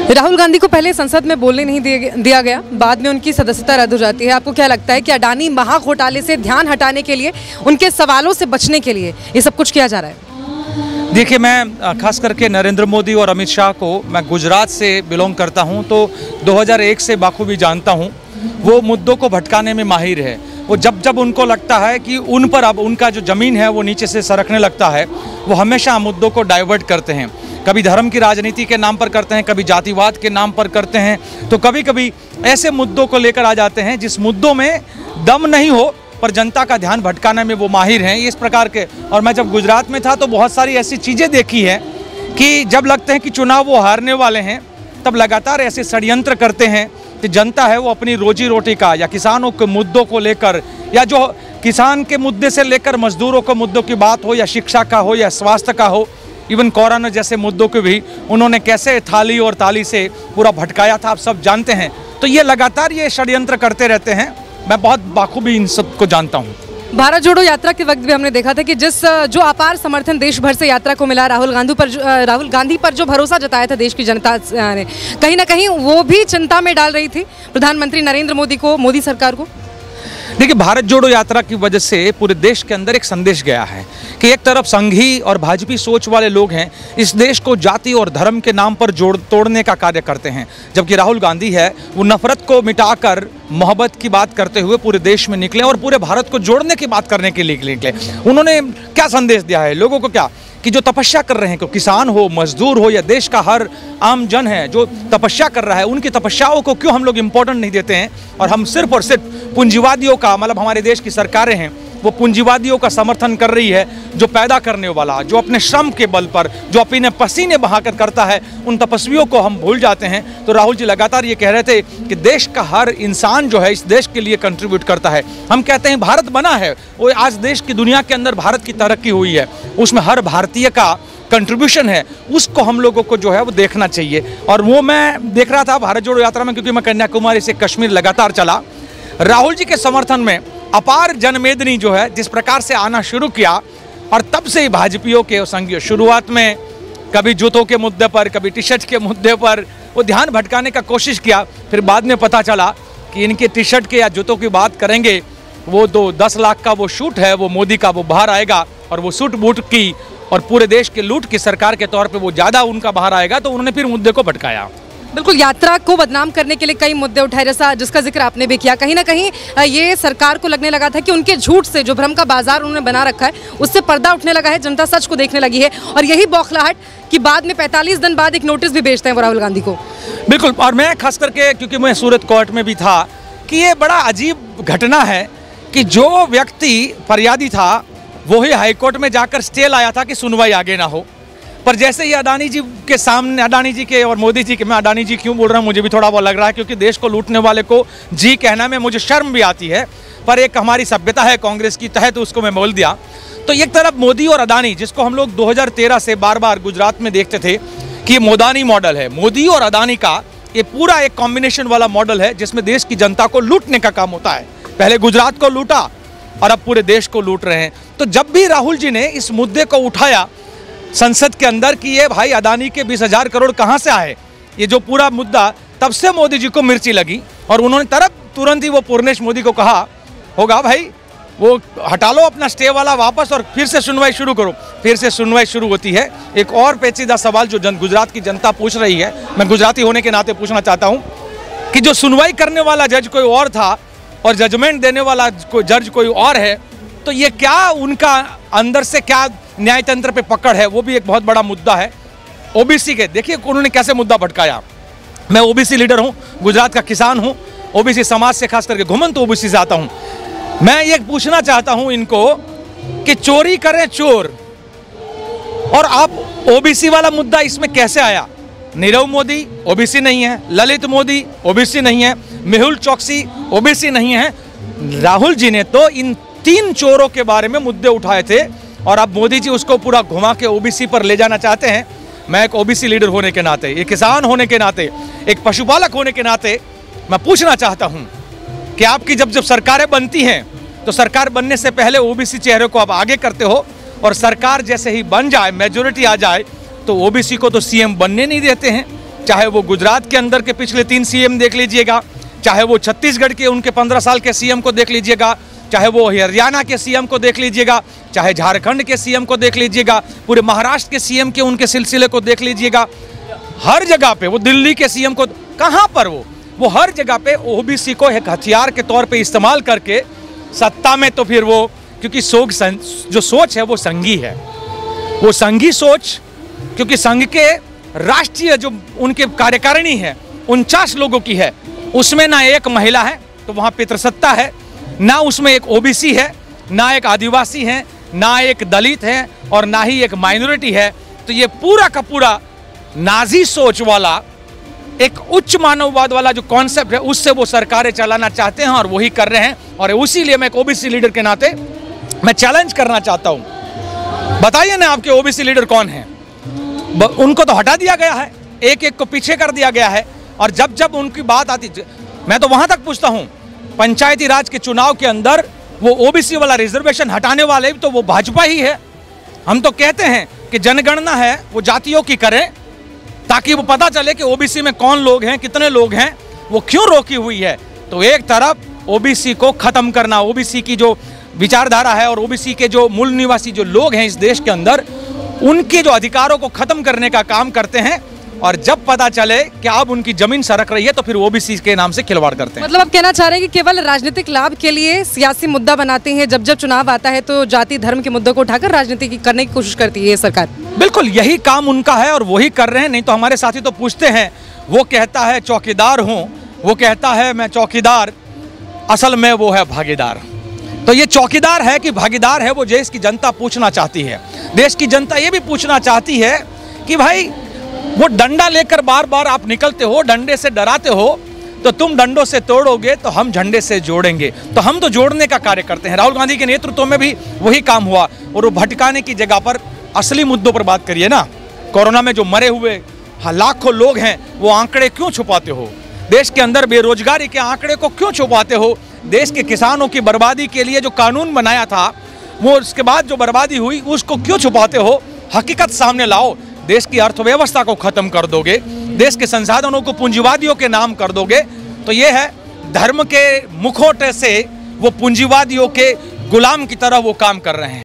राहुल गांधी को पहले संसद में बोलने नहीं दिया गया, बाद में उनकी सदस्यता रद्द हो जाती है। आपको क्या लगता है कि अडानी महाघोटाले से ध्यान हटाने के लिए, उनके सवालों से बचने के लिए ये सब कुछ किया जा रहा है? देखिए, मैं खास करके नरेंद्र मोदी और अमित शाह को, मैं गुजरात से बिलोंग करता हूं, तो 2001 से बाखूबी जानता हूं। वो मुद्दों को भटकाने में माहिर है। वो जब जब उनको लगता है कि उन पर अब उनका जो ज़मीन है वो नीचे से सरकने लगता है, वो हमेशा मुद्दों को डाइवर्ट करते हैं। कभी धर्म की राजनीति के नाम पर करते हैं, कभी जातिवाद के नाम पर करते हैं, तो कभी कभी ऐसे मुद्दों को लेकर आ जाते हैं जिस मुद्दों में दम नहीं हो पर जनता का ध्यान भटकाने में वो माहिर हैं, इस प्रकार के। और मैं जब गुजरात में था तो बहुत सारी ऐसी चीज़ें देखी हैं कि जब लगते हैं कि चुनाव वो हारने वाले हैं, तब लगातार ऐसे षड्यंत्र करते हैं कि जनता है वो अपनी रोजी रोटी का, या किसानों के मुद्दों को लेकर, या जो किसान के मुद्दे से लेकर मजदूरों के मुद्दों की बात हो, या शिक्षा का हो, या स्वास्थ्य का हो, इवन कोरोना जैसे मुद्दों को भी उन्होंने कैसे थाली और ताली से पूरा भटकाया था, आप सब जानते हैं। तो ये लगातार ये षड्यंत्र करते रहते हैं। मैं बहुत बाखूबी इन सब को जानता हूँ। भारत जोड़ो यात्रा के वक्त भी हमने देखा था कि जो अपार समर्थन देश भर से यात्रा को मिला, राहुल गांधी पर जो भरोसा जताया था देश की जनता ने, कहीं ना कहीं वो भी चिंता में डाल रही थी प्रधानमंत्री नरेंद्र मोदी को, मोदी सरकार को। देखिए, भारत जोड़ो यात्रा की वजह से पूरे देश के अंदर एक संदेश गया है कि एक तरफ संघी और भाजपी सोच वाले लोग हैं, इस देश को जाति और धर्म के नाम पर तोड़ने का कार्य करते हैं, जबकि राहुल गांधी है वो नफरत को मिटाकर मोहब्बत की बात करते हुए पूरे देश में निकले और पूरे भारत को जोड़ने की बात करने के लिए निकले। उन्होंने क्या संदेश दिया है लोगों को, क्या कि जो तपस्या कर रहे हैं, किसान हो, मजदूर हो, या देश का हर आम जन है जो तपस्या कर रहा है, उनकी तपस्याओं को क्यों हम लोग इम्पोर्टेंट नहीं देते हैं, और हम सिर्फ और सिर्फ पूंजीवादियों का, मतलब हमारे देश की सरकारें हैं वो पूंजीवादियों का समर्थन कर रही है, जो पैदा करने वाला, जो अपने श्रम के बल पर, जो अपने पसीने बहाकर करता है, उन तपस्वियों को हम भूल जाते हैं। तो राहुल जी लगातार ये कह रहे थे कि देश का हर इंसान जो है इस देश के लिए कंट्रीब्यूट करता है। हम कहते हैं भारत बना है, वो आज देश की दुनिया के अंदर भारत की तरक्की हुई है, उसमें हर भारतीय का कंट्रीब्यूशन है, उसको हम लोगों को जो है वो देखना चाहिए। और वो मैं देख रहा था भारत जोड़ो यात्रा में, क्योंकि मैं कन्याकुमारी से कश्मीर लगातार चला। राहुल जी के समर्थन में अपार जनमेदनी जो है जिस प्रकार से आना शुरू किया, और तब से ही भाजपियों के संघियों शुरुआत में कभी जूतों के मुद्दे पर, कभी टी शर्ट के मुद्दे पर वो ध्यान भटकाने का कोशिश किया। फिर बाद में पता चला कि इनके टी शर्ट के या जूतों की बात करेंगे, वो तो 10 लाख का वो शूट है, वो मोदी का वो बाहर आएगा, और वो सूट बूट की और पूरे देश के लूट की सरकार के तौर पे वो ज़्यादा उनका बाहर आएगा, तो उन्होंने फिर मुद्दे को भटकाया। बिल्कुल, यात्रा को बदनाम करने के लिए कई मुद्दे उठाए, जैसा जिसका जिक्र आपने भी किया। कहीं ना कहीं ये सरकार को लगने लगा था कि उनके झूठ से, जो भ्रम का बाजार उन्होंने बना रखा है, उससे पर्दा उठने लगा है, जनता सच को देखने लगी है। और यही बौखलाहट कि बाद में 45 दिन बाद एक नोटिस भी भेजते हैं वो राहुल गांधी को। बिल्कुल, और मैं खास करके, क्योंकि मैं सूरत कोर्ट में भी था, कि ये बड़ा अजीब घटना है कि जो व्यक्ति फरियादी था वही हाईकोर्ट में जाकर स्टे लाया था कि सुनवाई आगे ना हो, पर जैसे ही अडानी जी के सामने, अडानी जी के और मोदी जी के, मैं अडानी जी क्यों बोल रहा हूँ, मुझे भी थोड़ा वो लग रहा है क्योंकि देश को लूटने वाले को जी कहना में मुझे शर्म भी आती है, पर एक हमारी सभ्यता है कांग्रेस की तहत, उसको मैं बोल दिया। तो एक तरफ मोदी और अडानी, जिसको हम लोग 2013 से बार बार गुजरात में देखते थे कि ये मोदानी मॉडल है, मोदी और अडानी का ये पूरा एक कॉम्बिनेशन वाला मॉडल है जिसमें देश की जनता को लूटने का काम होता है। पहले गुजरात को लूटा और अब पूरे देश को लूट रहे हैं। तो जब भी राहुल जी ने इस मुद्दे को उठाया संसद के अंदर कि ये भाई अडानी के 20,000 करोड़ कहाँ से आए, ये जो पूरा मुद्दा, तब से मोदी जी को मिर्ची लगी और उन्होंने तुरंत ही वो पूर्णेश मोदी को कहा होगा भाई वो हटा लो अपना स्टे वाला वापस और फिर से सुनवाई शुरू करो। फिर से सुनवाई शुरू होती है। एक और पेचीदा सवाल जो गुजरात की जनता पूछ रही है, मैं गुजराती होने के नाते पूछना चाहता हूँ कि जो सुनवाई करने वाला जज कोई और था और जजमेंट देने वाला जज कोई और है, तो ये क्या उनका अंदर से क्या न्यायतंत्र पे पकड़ है, वो भी एक बहुत बड़ा मुद्दा है। ओबीसी के देखिए उन्होंने कैसे मुद्दा भटकाया। मैं ओबीसी लीडर हूँ, गुजरात का किसान हूँ, ओबीसी समाज से खास करके घुमंत ओबीसी से आता हूँ। मैं ये पूछना चाहता हूँ इनको कि चोरी करें चोर, और आप ओबीसी वाला मुद्दा इसमें कैसे आया? नीरव मोदी ओबीसी नहीं है, ललित मोदी ओबीसी नहीं है, मेहुल चौकसी ओबीसी नहीं है। राहुल जी ने तो इन 3 चोरों के बारे में मुद्दे उठाए थे और अब मोदी जी उसको पूरा घुमा के ओबीसी पर ले जाना चाहते हैं। मैं एक ओबीसी लीडर होने के नाते, एक किसान होने के नाते, एक पशुपालक होने के नाते मैं पूछना चाहता हूं कि आपकी जब सरकारें बनती हैं तो सरकार बनने से पहले ओबीसी चेहरे को आप आगे करते हो, और सरकार जैसे ही बन जाए, मेजोरिटी आ जाए, तो ओबीसी को तो सीएम बनने नहीं देते हैं। चाहे वो गुजरात के अंदर के पिछले 3 सीएम देख लीजिएगा, चाहे वो छत्तीसगढ़ के उनके 15 साल के सीएम को देख लीजिएगा, चाहे वो हरियाणा के सीएम को देख लीजिएगा, चाहे झारखंड के सीएम को देख लीजिएगा, पूरे महाराष्ट्र के सीएम के उनके सिलसिले को देख लीजिएगा। हर जगह पे वो दिल्ली के सीएम को, कहाँ पर वो हर जगह पे ओबीसी को एक हथियार के तौर पे इस्तेमाल करके सत्ता में, तो फिर वो क्योंकि जो सोच है वो संघी है, वो संघी सोच, क्योंकि संघ के राष्ट्रीय जो उनके कार्यकारिणी है 49 लोगों की है, उसमें ना एक महिला है तो वहाँ पितृसत्ता है, ना उसमें एक ओबीसी है, ना एक आदिवासी है, ना एक दलित है और ना ही एक माइनॉरिटी है। तो ये पूरा का पूरा नाजी सोच वाला एक उच्च मानववाद वाला जो कॉन्सेप्ट है उससे वो सरकारें चलाना चाहते हैं और वही कर रहे हैं। और उसी लिए मैं एक ओबीसी लीडर के नाते मैं चैलेंज करना चाहता हूं, बताइए ना आपके ओबीसी लीडर कौन हैं? उनको तो हटा दिया गया है, एक एक को पीछे कर दिया गया है। और जब जब उनकी बात आती, मैं तो वहां तक पूछता हूं, पंचायती राज के चुनाव के अंदर वो ओबीसी वाला रिजर्वेशन हटाने वाले तो वो भाजपा ही है। हम तो कहते हैं कि जनगणना है वो जातियों की करें ताकि वो पता चले कि ओबीसी में कौन लोग हैं, कितने लोग हैं, वो क्यों रोकी हुई है। तो एक तरफ ओबीसी को खत्म करना, ओबीसी की जो विचारधारा है और ओबीसी के जो मूल निवासी जो लोग हैं इस देश के अंदर, उनके जो अधिकारों को खत्म करने का काम करते हैं। और जब पता चले कि अब उनकी जमीन सरक रही है तो फिर ओबीसी के नाम से खिलवाड़ करते हैं। मतलब आप कहना चाह रहे हैं कि केवल राजनीतिक लाभ के लिए सियासी मुद्दा बनाते हैं, जब जब चुनाव आता है तो जाति धर्म के मुद्दों को उठाकर राजनीति करने की कोशिश करती है सरकार। बिल्कुल यही काम उनका है और वही कर रहे हैं। नहीं तो हमारे साथी तो पूछते हैं, वो कहता है चौकीदार हूँ, वो कहता है मैं चौकीदार, असल में वो है भागीदार। तो ये चौकीदार है कि भागीदार है, वो देश की जनता पूछना चाहती है। देश की जनता ये भी पूछना चाहती है कि भाई वो डंडा लेकर बार बार आप निकलते हो, डंडे से डराते हो, तो तुम डंडों से तोड़ोगे तो हम झंडे से जोड़ेंगे। तो हम तो जोड़ने का कार्य करते हैं। राहुल गांधी के नेतृत्व में भी वही काम हुआ। और वो भटकाने की जगह पर असली मुद्दों पर बात करिए ना। कोरोना में जो मरे हुए लाखों लोग हैं, वो आंकड़े क्यों छुपाते हो? देश के अंदर बेरोजगारी के आंकड़े को क्यों छुपाते हो? देश के किसानों की बर्बादी के लिए जो कानून बनाया था, वो उसके बाद जो बर्बादी हुई उसको क्यों छुपाते हो? हकीकत सामने लाओ। देश की अर्थव्यवस्था को खत्म कर दोगे, देश के संसाधनों को पूंजीवादियों के नाम कर दोगे, तो ये है धर्म के मुखौटे से वो पूंजीवादियों के गुलाम की तरह वो काम कर रहे हैं।